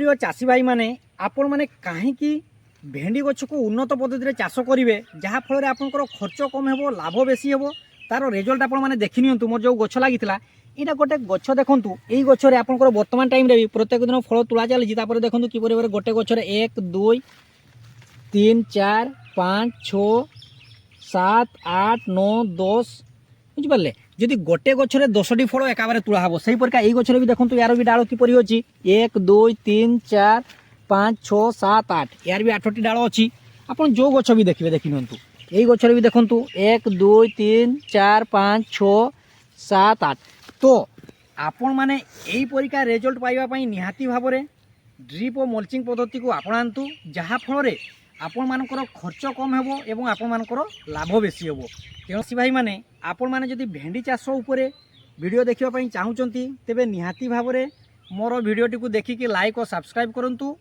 प्रिय चाषी भाई माने आपण माने कहीं भेंडी गछ को उन्नत पद्धति चाष करेंगे जहाँफल आपंकर खर्च कम हो लाभ बेसी हो तार रिजल्ट आप देखी नियंतु मोर जो गछ लगी यहाँ गोटे गछ देखूँ यही गचर आपंकर बर्तमान टाइम भी प्रत्येक दिन फल तुला चली देखूँ कि गोटे गचर 1 2 3 4 5 6 7 8 9 10 बुझिपारे जदि गोटे गचर 10टी फल एकाबारे तुला हम से प्रकार यही गचर भी देखो यार भी डाल किपर अच्छी 1 2 3 4 5 6 7 8 यार भी 8टी डाल अच्छी आप जो गच भी देखिए देखी नियंतु यही गचर भी देखूँ 1 2 3 4 5 6 7 8 तो आपण माने यही परिका रिजल्ट पाइबा निहाती भाव में ड्रिप और मल्चिंग पद्धति को आपणातु जहाँ फल आपण मानकर खर्च कम हो एवं आपण मानकर लाभ बेसी हो तेणु भाई माने आपण माने जदि भेंडी चाष उपरे वीडियो देखिबा पई चाहूचंती तेबे निहाती भाव में मोर वीडियोटी को देखिकी लाइक और सब्सक्राइब करंतु।